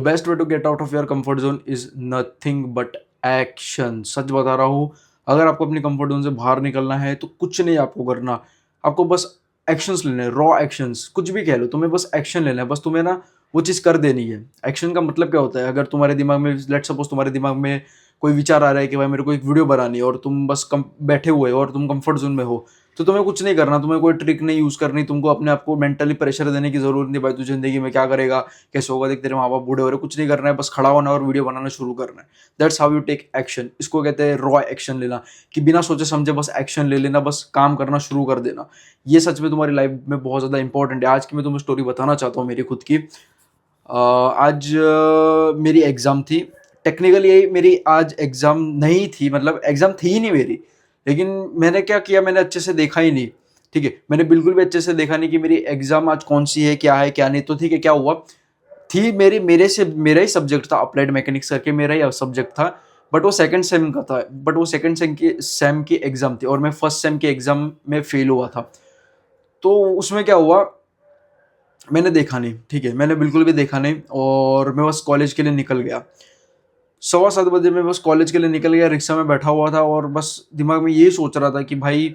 Best way to get out of your comfort zone is nothing but action. सच बता रहा हूँ, अगर आपको अपनी कंफर्ट जोन से बाहर निकलना है तो कुछ नहीं आपको करना, आपको बस एक्शंस लेने हैं, रॉ एक्शंस, कुछ भी कह लो, तुम्हें बस एक्शन लेना है, बस तुम्हें ना वो चीज़ कर देनी है। एक्शन का मतलब क्या होता है, अगर तुम्हारे दिमाग में, लेट सपोज तुम्हारे दिमाग में कोई विचार आ रहा है कि भाई मेरे को एक वीडियो बनानी है, और तुम बस बैठे हुए हो और तुम कंफर्ट जोन में हो, तो तुम्हें कुछ नहीं करना, तुम्हें कोई ट्रिक नहीं यूज़ करनी, तुमको अपने आप को मेंटली प्रेशर देने की जरूरत नहीं, भाई तू जिंदगी में क्या करेगा, कैसे होगा, देख तेरे माँ बाप बूढ़े हो रहे, कुछ नहीं करना है, बस खड़ा होना और वीडियो बनाना शुरू करना है। That's how you take action. इसको कहते हैं रॉ एक्शन लेना, कि बिना सोचे समझे बस एक्शन ले लेना, बस काम करना शुरू कर देना। ये सच में तुम्हारी लाइफ में बहुत ज़्यादा इंपॉर्टेंट है। आज की मैं तुम्हें स्टोरी बताना चाहता हूँ मेरी खुद की। आज मेरी एग्ज़ाम थी। टेक्निकली मेरी आज एग्ज़ाम नहीं थी, मतलब एग्ज़ाम थी ही नहीं मेरी, लेकिन मैंने क्या किया, मैंने अच्छे से देखा ही नहीं। ठीक है, मैंने बिल्कुल भी अच्छे से देखा नहीं कि मेरी एग्ज़ाम आज कौन सी है, क्या नहीं। तो ठीक है, क्या हुआ, थी मेरा ही सब्जेक्ट था, अप्लाइड मैकेनिक्स करके मेरा ही सब्जेक्ट था, बट वो सेकंड सेम का था, बट वो सेकंड सेम की एग्ज़ाम थी, और मैं फर्स्ट सेम के एग्ज़ाम में फेल हुआ था। तो उसमें क्या हुआ, मैंने देखा नहीं, ठीक है, मैंने बिल्कुल भी देखा नहीं, और मैं बस कॉलेज के लिए निकल गया। 7:15 मैं बस कॉलेज के लिए निकल गया, रिक्शा में बैठा हुआ था, और बस दिमाग में यही सोच रहा था कि भाई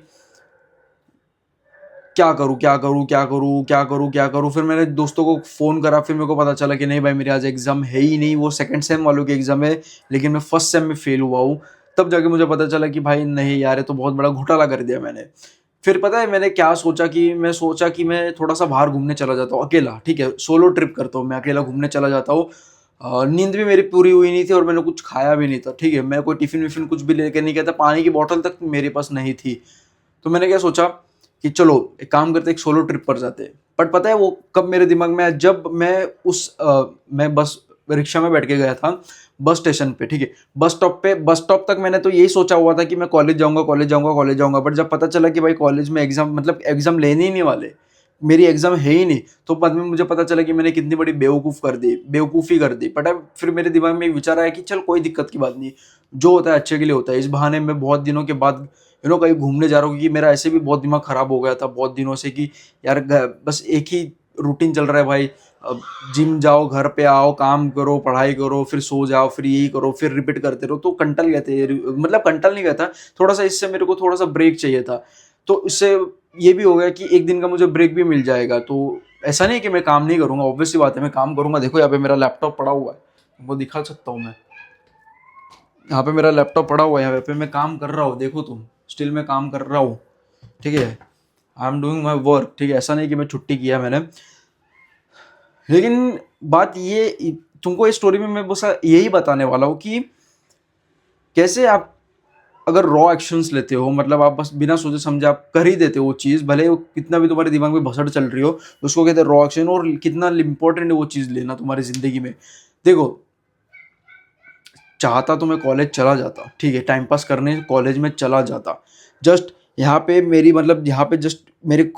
क्या करूँ, क्या करूँ, क्या करूँ, क्या करूँ, क्या करूँ। फिर मैंने दोस्तों को फ़ोन करा, फिर मेरे को पता चला कि नहीं भाई, मेरे आज एग्ज़ाम है ही नहीं, वो सेकंड सेम वालों की एग्ज़ाम है, लेकिन मैं फर्स्ट सेम में फ़ेल हुआ हूँ। तब जाके मुझे पता चला कि भाई नहीं यार, ये तो बहुत बड़ा घोटाला कर दिया मैंने। फिर पता है मैंने क्या सोचा, कि मैं थोड़ा-सा बाहर घूमने चला जाता हूँ अकेला, ठीक है? सोलो ट्रिप करता हूँ, मैं अकेला घूमने चला जाता हूँ। नींद भी मेरी पूरी हुई नहीं थी, और मैंने कुछ खाया भी नहीं था, ठीक है? मैं कोई टिफ़िन-विफ़िन कुछ भी लेके नहीं गया था, पानी की बॉटल तक मेरे पास नहीं थी। तो मैंने क्या सोचा कि चलो एक काम करते, एक सोलो ट्रिप पर जाते हैं। बट पता है वो कब मेरे दिमाग में आया, जब मैं बस रिक्शा में बैठ के गया था बस स्टेशन पे, ठीक है? बस स्टॉप तक मैंने तो यही सोचा हुआ था कि मैं कॉलेज जाऊँगा, कॉलेज जाऊँगा, कॉलेज जाऊँगा। बट जब पता चला कि भाई कॉलेज में एग्ज़ाम लेने ही नहीं वाले, मेरी एग्ज़ाम है ही नहीं, तो बाद में मुझे पता चला कि मैंने कितनी बड़ी बेवकूफ़ी कर दी। बट अब फिर मेरे दिमाग में एक विचार आया कि चल कोई दिक्कत की बात नहीं, जो होता है अच्छे के लिए होता है। इस बहाने मैं बहुत दिनों के बाद कहीं घूमने जा रहा हूँ, क्योंकि मेरा ऐसे भी बहुत दिमाग खराब हो गया था बहुत दिनों से, कि यार बस एक ही रूटीन चल रहा है भाई। जिम जाओ, घर पे आओ, काम करो, पढ़ाई करो, फिर सो जाओ, फिर यही करो, फिर रिपीट करते रहो। तो कंटल गए थे, मतलब कंटल नहीं गया था, थोड़ा सा इससे मेरे को थोड़ा सा ब्रेक चाहिए था। तो इससे ये भी हो गया कि एक दिन का मुझे ब्रेक भी मिल जाएगा। तो ऐसा नहीं कि मैं काम नहीं करूंगा, ऑब्वियस सी बात है मैं काम करूंगा। देखो यहाँ पे मेरा लैपटॉप पड़ा हुआ है, वो दिखा सकता हूँ मैं। यहाँ पे मेरा लैपटॉप पड़ा हुआ है, यहाँ पे मैं काम कर रहा हूँ, देखो तुम, स्टिल मैं काम कर रहा हूँ, ठीक है? I am doing my work, ठीक है? ऐसा नहीं कि मैं छुट्टी किया मैंने। लेकिन बात ये, तुमको इस स्टोरी में मैं बस यही बताने वाला हूँ कि कैसे आप अगर रॉ एक्शंस लेते हो, मतलब आप बस बिना सोचे समझे आप कर ही देते हो वो चीज़, भले वो कितना भी तुम्हारे दिमाग में भसड़ चल रही हो, उसको कहते हैं रॉ एक्शन। और कितना इंपॉर्टेंट है वो चीज़ लेना तुम्हारी ज़िंदगी में। देखो, चाहता तो मैं कॉलेज चला जाता, ठीक है, टाइम पास करने कॉलेज में चला जाता। जस्ट यहाँ पे मेरी, मतलब यहाँ पे जस्ट मेरे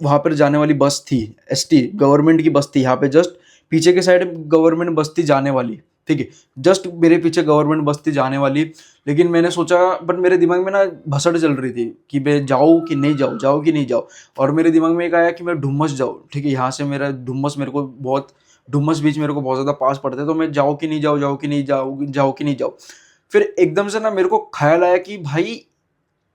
वहाँ पर जाने वाली बस थी, एसटी गवर्नमेंट की बस थी, यहाँ पे जस्ट पीछे के साइड गवर्नमेंट बस थी जाने वाली, ठीक है? जस्ट मेरे पीछे गवर्नमेंट बस थी जाने वाली। लेकिन मैंने सोचा, बट मेरे दिमाग में ना भसड़ चल रही थी कि मैं जाऊँ कि नहीं जाऊँ, जाऊँ कि नहीं जाऊँ। और मेरे दिमाग में एक आया कि मैं डुमस जाऊँ, ठीक है? यहाँ से मेरा डुमस, मेरे को बहुत डुमस बीच मेरे को बहुत ज़्यादा पास पड़ता है, तो मैं जाऊँ कि नहीं जाऊँ, जाऊँ कि नहीं जाऊँ, जाऊँ कि नहीं जाऊँ। फिर एकदम से ना मेरे को ख्याल आया कि भाई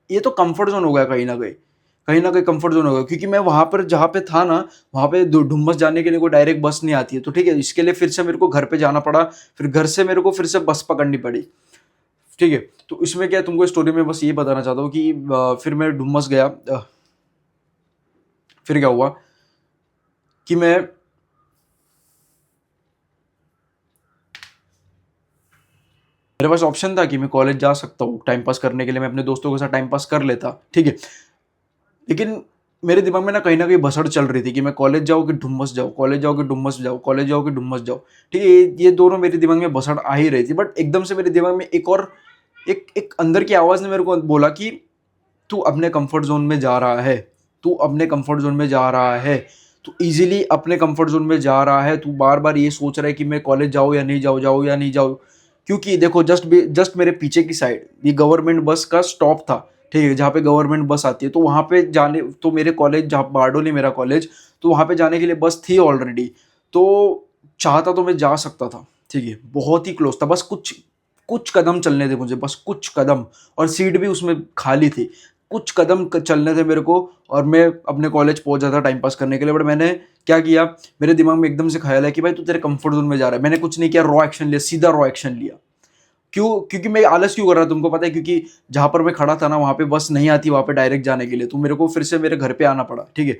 ये तो कंफर्ट जोन हो गया कहीं ना कहीं कंफर्ट जोन हो गया, क्योंकि मैं वहां पर जहाँ पे था ना, वहां पे डुमस जाने के लिए कोई डायरेक्ट बस नहीं आती है। तो ठीक है, इसके लिए फिर से मेरे को घर पे जाना पड़ा, फिर घर से मेरे को फिर से बस पकड़नी पड़ी, ठीक है? तो इसमें क्या है, तुमको स्टोरी में बस ये बताना चाहता हूँ कि फिर मैं डुमस गया। फिर क्या हुआ कि मेरे पास ऑप्शन था कि मैं कॉलेज जा सकता हूँ टाइम पास करने के लिए, मैं अपने दोस्तों के साथ टाइम पास कर लेता, ठीक है? लेकिन मेरे दिमाग में ना कहीं भसड़ चल रही थी कि मैं कॉलेज जाऊँ कि डुमस जाऊँ, कॉलेज जाऊँ कि डुमस जाऊँ, कॉलेज जाऊँ कि डुमस जाऊँ, ठीक है? ये दोनों मेरे दिमाग में भसड़ आ ही रही थी। बट एकदम से मेरे दिमाग में एक और एक एक अंदर की आवाज़ ने मेरे को बोला कि तू अपने कंफर्ट जोन में जा रहा है, तू अपने कंफर्ट जोन में जा रहा है, तू इजीली अपने कंफर्ट जोन में जा रहा है, तू बार बार ये सोच रहा है कि मैं कॉलेज जाऊँ या नहीं जाऊँ, जाऊँ या नहीं जाऊँ। क्योंकि देखो, जस्ट मेरे पीछे की साइड ये गवर्नमेंट बस का स्टॉप था, ठीक है, जहाँ पे गवर्नमेंट बस आती है। तो वहाँ पे जाने, तो मेरे कॉलेज जहाँ बारडोली मेरा कॉलेज, तो वहाँ पे जाने के लिए बस थी ऑलरेडी। तो चाहता तो मैं जा सकता था, ठीक है, बहुत ही क्लोज था, बस कुछ कुछ कदम चलने थे मुझे, बस कुछ कदम, और सीट भी उसमें खाली थी, कुछ कदम चलने थे मेरे को, और मैं अपने कॉलेज पहुंच जाता टाइम पास करने के लिए। बट मैंने क्या किया, मेरे दिमाग में एकदम से ख्याल है कि भाई तू तेरे कंफर्ट जोन में जा रहा है। मैंने कुछ नहीं किया, रॉ एक्शन लिया, सीधा रॉ एक्शन लिया। क्यों? क्योंकि मैं आलस क्यों कर रहा था तुमको पता है, क्योंकि जहां पर मैं खड़ा था ना वहां पे बस नहीं आती वहां पे डायरेक्ट जाने के लिए, तो मेरे को फिर से मेरे घर पे आना पड़ा, ठीक है।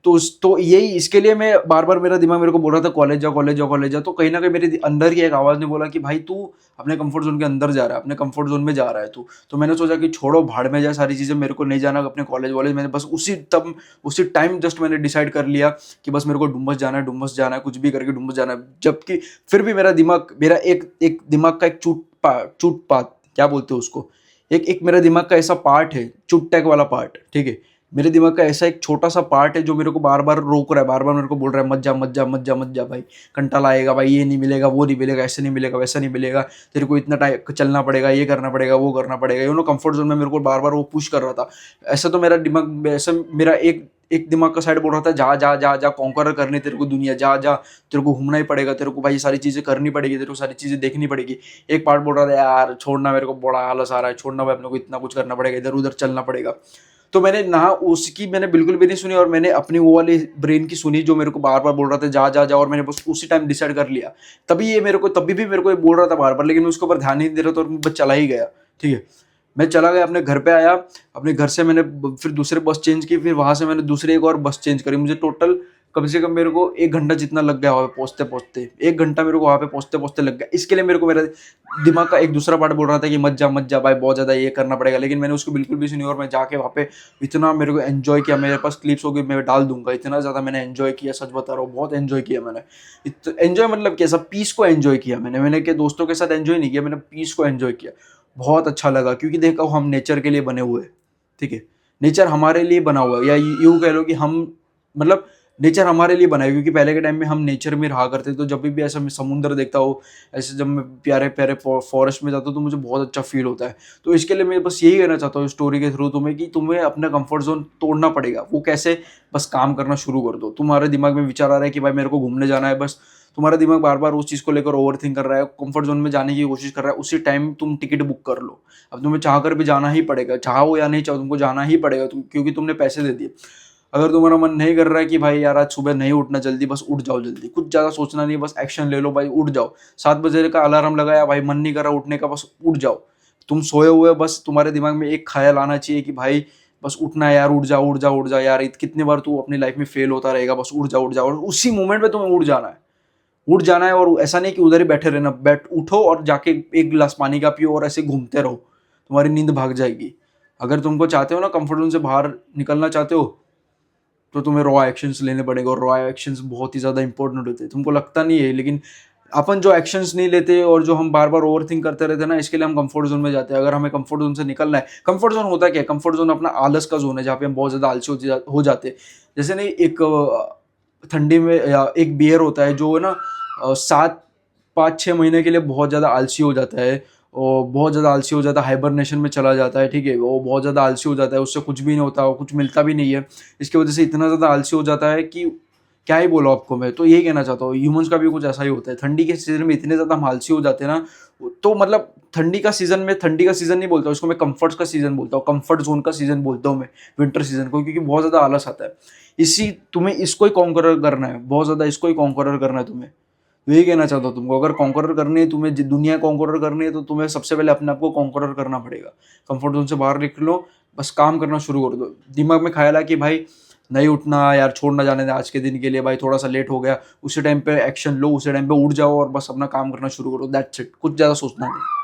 तो यही इसके लिए मैं बार बार, मेरा दिमाग मेरे को बोल रहा था कॉलेज जा, कॉलेज जा, कॉलेज जा। तो कहीं ना कहीं मेरे अंदर की एक आवाज ने बोला कि भाई तू अपने कंफर्ट जोन के अंदर जा रहा है, अपने कंफर्ट जोन में जा रहा है तू। तो मैंने सोचा कि छोड़ो, भाड़ में जाए सारी चीजें, मेरे को नहीं जाना अपने कॉलेज वॉलेज। मैंने बस उसी टाइम जस्ट मैंने डिसाइड कर लिया कि बस मेरे को डुम्बस जाना है, डुम्बस जाना है, कुछ भी करके डुम्बस जाना है। जबकि फिर भी मेरा एक दिमाग का एक चूट पात क्या बोलते हैं उसको, एक एक मेरा दिमाग का ऐसा पार्ट है, चुट वाला पार्ट, ठीक है। मेरे दिमाग का ऐसा एक छोटा सा पार्ट है जो मेरे को बार बार रोक रहा है, बार बार मेरे को बोल रहा है मत जा, मत जा, मत जा, मत जा भाई, कंटाला आएगा भाई, ये नहीं मिलेगा, वो नहीं मिलेगा, ऐसे नहीं मिलेगा, वैसा नहीं मिलेगा, तेरे को इतना टाइम चलना पड़ेगा, ये करना पड़ेगा, वो करना पड़ेगा। कंफर्ट जोन में मेरे को बार बार वो पुश कर रहा था। ऐसा तो मेरा दिमाग, ऐसा मेरा एक एक दिमाग का साइड बोल रहा था जा जा जा जा, कॉन्कर करने तेरे को दुनिया, जा जा, तेरे को घूमना ही पड़ेगा, तेरे को भाई सारी चीजें करनी पड़ेगी, तेरे को सारी चीजें देखनी पड़ेगी। एक पार्ट बोल रहा था यार छोड़ना, मेरे को बड़ा आलस आ रहा है, छोड़ना भाई, अपने को इतना कुछ करना पड़ेगा, इधर उधर चलना पड़ेगा। तो मैंने ना उसकी मैंने बिल्कुल भी नहीं सुनी, और मैंने अपनी वो वाली ब्रेन की सुनी जो मेरे को बार बार बोल रहा था जा जा जा, और मैंने बस उसी टाइम डिसाइड कर लिया। तभी भी मेरे को ये बोल रहा था बार बार, लेकिन मैं उसके ऊपर ध्यान नहीं दे रहा था, और मैं बस चला ही गया, ठीक है। मैं चला गया, अपने घर पे आया, अपने घर से मैंने फिर दूसरे बस चेंज की, फिर वहां से मैंने दूसरी एक और बस चेंज करी। मुझे टोटल कम से कम मेरे को 1 घंटा जितना लग गया वहाँ पे पहुंचते पहुंचते, 1 घंटा मेरे को वहाँ पे पहुंचते पहुंचते लग गया। इसके लिए मेरे को मेरा दिमाग का एक दूसरा पार्ट बोल रहा था कि मत जा, मत जा भाई, बहुत ज्यादा ये करना पड़ेगा, लेकिन मैंने उसको बिल्कुल भी सुनी, और मैं जाके वहाँ पे इतना मेरे को एंजॉय किया। मेरे पास क्लिप्स होगी, मैं डाल दूंगा, इतना ज्यादा मैंने एंजॉय किया, सच बता रहा हूँ, बहुत एंजॉय किया मैंने। एंजॉय मतलब कैसा, पीस को एंजॉय किया मैंने के दोस्तों के साथ एंजॉय नहीं किया, मैंने पीस को एंजॉय किया। बहुत अच्छा लगा, क्योंकि देखो हम नेचर के लिए बने हुए हैं, ठीक है। नेचर हमारे लिए बना हुआ है, या यूं कह लो कि हम, मतलब नेचर हमारे लिए बना है। क्योंकि पहले के टाइम में हम नेचर में रहा करते, तो जब भी ऐसा मैं समुद्र देखता हूँ, ऐसे जब मैं प्यारे प्यारे फॉरेस्ट में जाता हूँ, तो मुझे बहुत अच्छा फील होता है। तो इसके लिए मैं बस यही कहना चाहता हूँ स्टोरी के थ्रू तुम्हें, कि तुम्हें अपना कंफर्ट जोन तोड़ना पड़ेगा। वो कैसे? बस काम करना शुरू कर दो। तुम्हारे दिमाग में विचार आ रहा है कि भाई मेरे को घूमने जाना है, बस तुम्हारा दिमाग बार बार उस चीज़ को लेकर ओवर थिंक कर रहा है, कंफर्ट जोन में जाने की कोशिश कर रहा है, उसी टाइम तुम टिकट बुक कर लो। अब तुम्हें चाह कर भी जाना ही पड़ेगा, चाहो या नहीं चाहो, तुमको जाना ही पड़ेगा, क्योंकि तुमने पैसे दे दिए। अगर तुम्हारा मन नहीं कर रहा है कि भाई यार आज सुबह नहीं उठना जल्दी, बस उठ जाओ जल्दी, कुछ ज़्यादा सोचना नहीं, बस एक्शन ले लो भाई, उठ जाओ। 7 बजे का अलार्म लगाया भाई, मन नहीं कर रहा उठने का, बस उठ जाओ। तुम सोए हुए, बस तुम्हारे दिमाग में एक ख्याल आना चाहिए कि भाई बस उठना है यार, उठ जाओ, उठ जाओ, उठ जाओ यार। कितनी बार तू अपनी लाइफ में फेल होता रहेगा, बस उठ जाओ, उठ जाओ, और उसी मोमेंट में तुम्हें उठ जाना है, उठ जाना है। और ऐसा नहीं कि उधर ही बैठे रहना, उठो और जाके एक गिलास पानी का पियो, और ऐसे घूमते रहो, तुम्हारी नींद भाग जाएगी। अगर तुमको चाहते हो ना कंफर्ट जोन से बाहर निकलना चाहते हो, तो तुम्हें रॉ एक्शंस लेने पड़ेंगे, और रॉ एक्शंस बहुत ही ज़्यादा इंपॉर्टेंट होते हैं। तुमको लगता नहीं है, लेकिन अपन जो एक्शंस नहीं लेते और जो हम बार बार ओवर थिंक करते रहते हैं ना, इसके लिए हम कंफर्ट जोन में जाते हैं। अगर हमें कंफर्ट जोन से निकलना है, कंफर्ट जोन होता क्या है? कंफर्ट जोन अपना आलस का जोन है, जहाँ पे हम बहुत ज़्यादा आलसी हो जाते हैं। जैसे नहीं, एक ठंडी में या एक बियर होता है जो है ना 7 5 6 महीने के लिए बहुत ज़्यादा आलसी हो जाता है, और बहुत ज़्यादा आलसी हो जाता है, हाइबरनेशन में चला जाता है, ठीक है। वो बहुत ज़्यादा आलसी हो जाता है, उससे कुछ भी नहीं होता, वो कुछ मिलता भी नहीं है। इसकी वजह से इतना ज़्यादा आलसी हो जाता है कि क्या ही बोलो आपको मैं। तो यही कहना चाहता हूँ, ह्यूमंस का भी कुछ ऐसा ही होता है। ठंडी के सीजन में इतने ज़्यादा हम आलसी हो जाते हैं ना, तो मतलब ठंडी का सीजन नहीं बोलता, उसको मैं कंफर्ट का सीजन बोलता हूँ, कंफर्ट जोन का सीजन बोलता हूँ मैं विंटर सीजन को, क्योंकि बहुत ज़्यादा आलस आता है। तुम्हें इसको ही कॉन्करर करना है, बहुत ज़्यादा इसको ही कॉन्करर करना है तुम्हें। तो यही कहना चाहता हूँ तुमको, अगर कॉन्करर करनी है तुम्हें, दुनिया कॉन्करर करनी है, तो तुम्हें सबसे पहले अपने आप को कॉन्करर करना पड़ेगा। कंफर्ट जोन से बाहर निकलो, बस काम करना शुरू कर दो। दिमाग में ख्याल है कि भाई नहीं उठना यार, छोड़ना जाने दे आज के दिन के लिए, भाई थोड़ा सा लेट हो गया, उसी टाइम पे एक्शन लो, उसी टाइम पे उठ जाओ, और बस अपना काम करना शुरू करो। दैट्स इट, कुछ ज़्यादा सोचना नहीं।